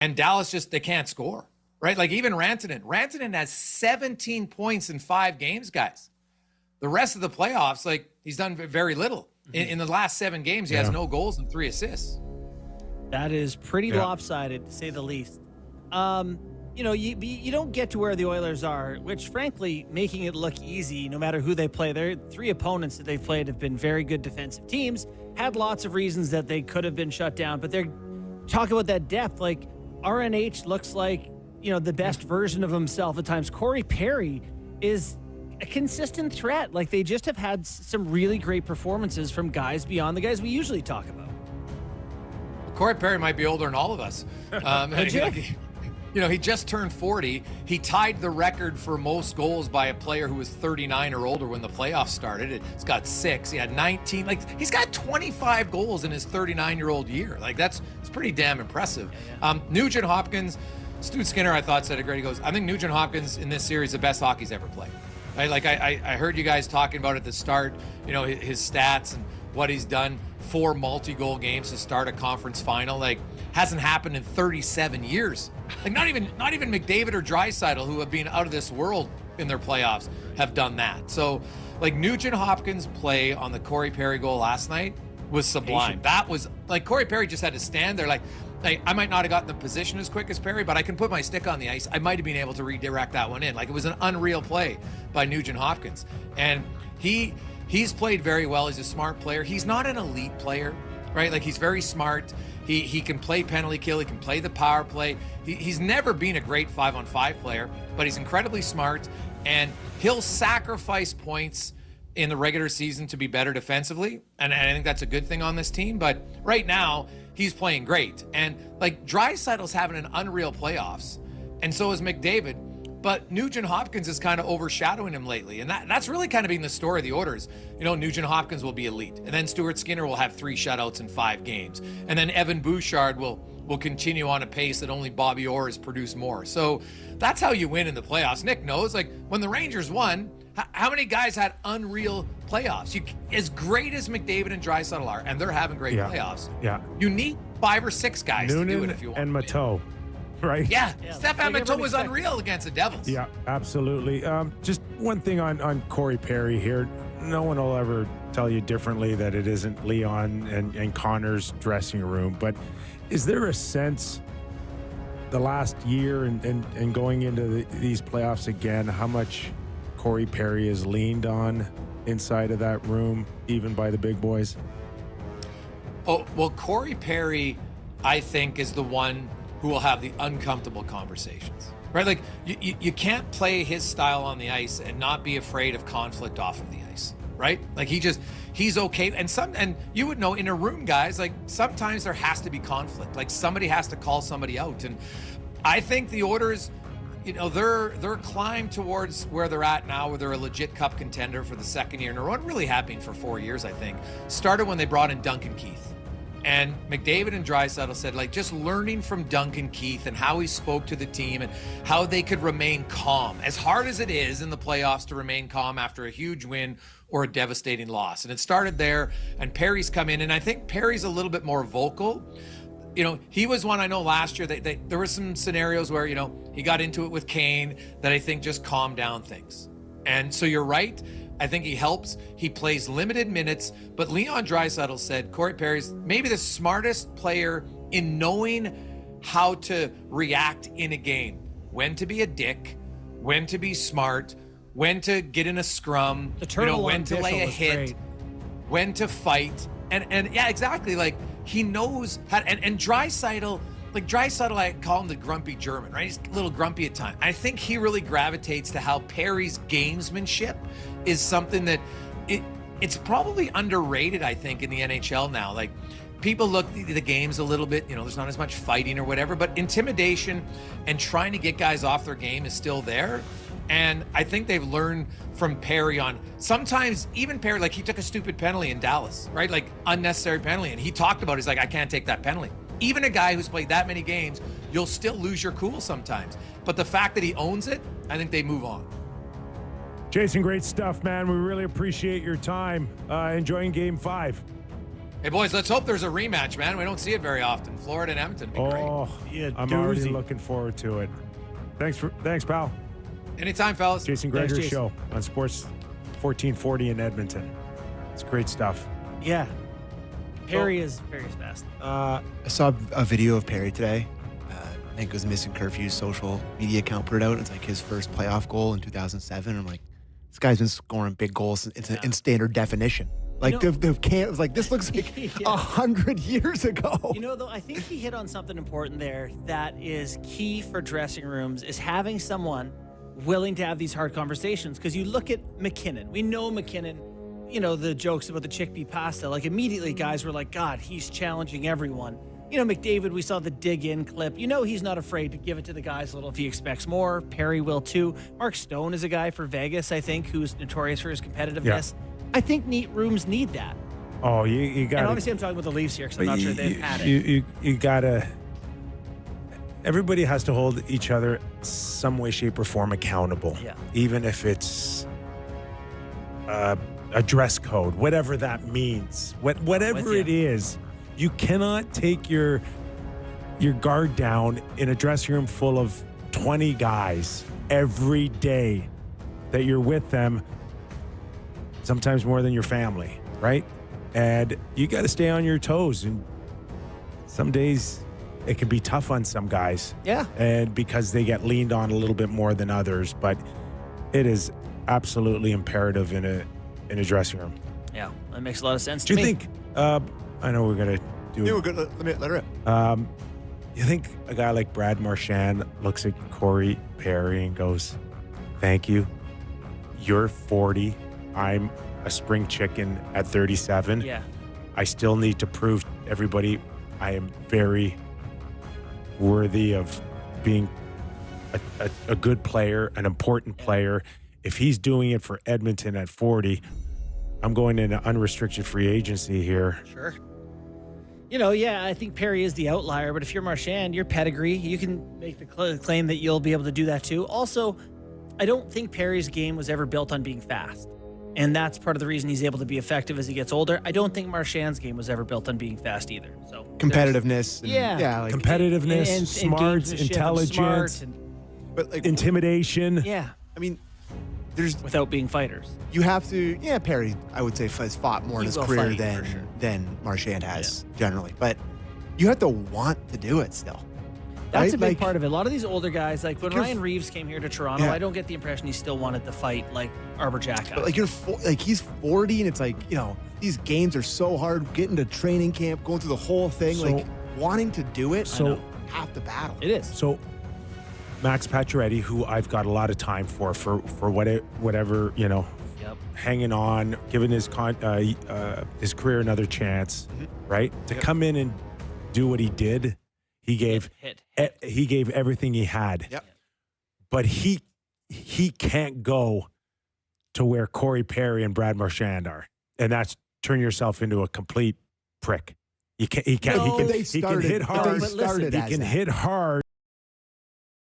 And Dallas they can't score, right? Like even Rantanen has 17 points in 5 games, guys. The rest of the playoffs, like he's done very little. In the last 7 games, he has no goals and 3 assists. That is pretty lopsided, to say the least. You don't get to where the Oilers are, which frankly, making it look easy no matter who they play. Their 3 opponents that they've played have been very good defensive teams, had lots of reasons that they could have been shut down, but they're talking about that depth. Like RNH looks like, the best version of himself at times. Corey Perry is a consistent threat. Like they just have had some really great performances from guys beyond the guys we usually talk about. Corey Perry might be older than all of us. He just turned 40. He tied the record for most goals by a player who was 39 or older when the playoffs started. He's got 6. He had 19. Like he's got 25 goals in his 39-year-old year. Like it's pretty damn impressive. Nugent Hopkins, Stu Skinner, I thought said it great. He goes, I think Nugent Hopkins in this series the best hockey's ever played. Right? Like I heard you guys talking about at the start, his stats and what he's done. 4 multi-goal games to start a conference final. Like hasn't happened in 37 years. Like not even McDavid or Draisaitl, who have been out of this world in their playoffs, have done that. So like Nugent Hopkins' play on the Corey Perry goal last night was sublime. That was like Corey Perry just had to stand there like I might not have gotten the position as quick as Perry, but I can put my stick on the ice. I might have been able to redirect that one in. Like it was an unreal play by Nugent Hopkins. And he's played very well. He's a smart player. He's not an elite player, right? Like he's very smart. He can play penalty kill. He can play the power play. He's never been a great 5-on-5 player, but he's incredibly smart, and he'll sacrifice points in the regular season to be better defensively. And I think that's a good thing on this team. But right now, he's playing great. And like Draisaitl's having an unreal playoffs, and so is McDavid. But Nugent Hopkins is kind of overshadowing him lately. And that's really kind of been the story of the Oilers. Nugent Hopkins will be elite. And then Stuart Skinner will have 3 shutouts in 5 games. And then Evan Bouchard will continue on a pace that only Bobby Orr has produced more. So that's how you win in the playoffs. Nick knows, like when the Rangers won, how many guys had unreal playoffs? As great as McDavid and Draisaitl are, and they're having great playoffs. Yeah. You need 5 or 6 guys Noonan to do it if you want. And Mateau. Right? Yeah. Stefan Mateau was unreal against the Devils. Yeah, absolutely. Just one thing on Corey Perry here. No one will ever tell you differently that it isn't Leon and Connor's dressing room. But is there a sense the last year and going into these playoffs again, how much Corey Perry has leaned on inside of that room, even by the big boys? Oh, well, Corey Perry, I think, is the one who will have the uncomfortable conversations, right? Like you can't play his style on the ice and not be afraid of conflict off of the ice, right? Like he's okay. And you would know in a room, guys, like sometimes there has to be conflict. Like somebody has to call somebody out. And I think the Oilers, their climb towards where they're at now, where they're a legit cup contender for the 2nd year in a row, and really happening for 4 years, I think, started when they brought in Duncan Keith. And McDavid and Draisaitl said, like, just learning from Duncan Keith and how he spoke to the team and how they could remain calm, as hard as it is in the playoffs to remain calm after a huge win or a devastating loss. And it started there, and Perry's come in, and I think Perry's a little bit more vocal. He was one I know last year. There were some scenarios where, he got into it with Kane that I think just calmed down things. And so you're right. I think he helps. He plays limited minutes, but Leon Draisaitl said Corey Perry's maybe the smartest player in knowing how to react in a game, when to be a dick, when to be smart, when to get in a scrum, when to lay a hit, great. When to fight. And yeah, exactly. Like he knows how, and Draisaitl, I call him the grumpy German, right? He's a little grumpy at times. I think he really gravitates to how Perry's gamesmanship is something that it's probably underrated, I think, in the NHL now. Like people look at the games a little bit, there's not as much fighting or whatever, but intimidation and trying to get guys off their game is still there. And I think they've learned from Perry on sometimes even Perry, like he took a stupid penalty in Dallas, right? Like unnecessary penalty. And he talked about it. He's like, I can't take that penalty. Even a guy who's played that many games, you'll still lose your cool sometimes. But the fact that he owns it, I think they move on. Jason, great stuff, man. We really appreciate your time. Enjoying Game 5. Hey, boys, let's hope there's a rematch, man. We don't see it very often. Florida and Edmonton would be great. Oh, Yeah, I'm already doozy. looking forward to it. Thanks, pal. Anytime, fellas. Jason Thanks, Greger's Jason. show on Sports 1440 in Edmonton. It's great stuff. Yeah. Perry is Perry's best. I saw a video of Perry today. I think it was Missing Curfew's social media account put it out. It's like his first playoff goal in 2007. I'm like, this guy's been scoring big goals in standard definition. Like the can was like, this looks like 100 years ago. You know, though, I think he hit on something important there that is key for dressing rooms is having someone willing to have these hard conversations. Because you look at McKinnon. We know McKinnon, you know, the jokes about the chickpea pasta. Like, immediately guys were like, God, he's challenging everyone. You know, McDavid, we saw the dig-in clip. You know he's not afraid to give it to the guys a little if he expects more. Perry will, too. Mark Stone is a guy for Vegas, I think, who's notorious for his competitiveness. Yeah. I think neat rooms need that. Oh, you got. And obviously, I'm talking about the Leafs here because I'm not sure they've had it. You gotta. Everybody has to hold each other some way, shape, or form accountable. Yeah. Even if it's a dress code, whatever that means, whatever it is, you cannot take your guard down in a dressing room full of 20 guys every day that you're with them. Sometimes more than your family, right? And you got to stay on your toes. And some days it can be tough on some guys. Yeah. And because they get leaned on a little bit more than others. But it is absolutely imperative in a dressing room. Yeah, that makes a lot of sense Do to you me. think, I know we're going to do Yeah, we're good. Let her rip. You think a guy like Brad Marchand looks at Corey Perry and goes, thank you. You're 40. I'm a spring chicken at 37. Yeah. I still need to prove to everybody I am very worthy of being a good player, an important player. If he's doing it for Edmonton at 40, I'm going into unrestricted free agency here. Sure. You know, yeah, I think Perry is the outlier, but if you're Marchand, your pedigree, you can make the claim that you'll be able to do that too. Also, I don't think Perry's game was ever built on being fast. And that's part of the reason he's able to be effective as he gets older. I don't think Marchand's game was ever built on being fast either. So Competitiveness. Yeah. Like, Competitiveness, and smarts, gamesmanship and intelligence, smart but like, intimidation. yeah, I mean, there's without being fighters. you have to. Yeah, Perry, I would say, has fought more in He his will career fight, for sure. than Marchand has generally. But you have to want to do it still. That's right? a big Like, part of it. A lot of these older guys, like when You're- Ryan Reeves came here to Toronto, Yeah. I don't get the impression he still wanted to fight like Arbor Jack. But like he's 40, and it's like, you know, these games are so hard. Getting to training camp, going through the whole thing, So- like wanting to do it. So- half the battle. It is. So Max Pacioretty, who I've got a lot of time for whatever, you know, Yep. hanging on, giving his career another chance, right? To come in and do what he did, he gave Hit. he gave everything he had. Yep. But he can't go to where Corey Perry and Brad Marchand are, and that's turn yourself into a complete prick. He can't. No, he they can started- hit hard. they started He as can that. hit hard.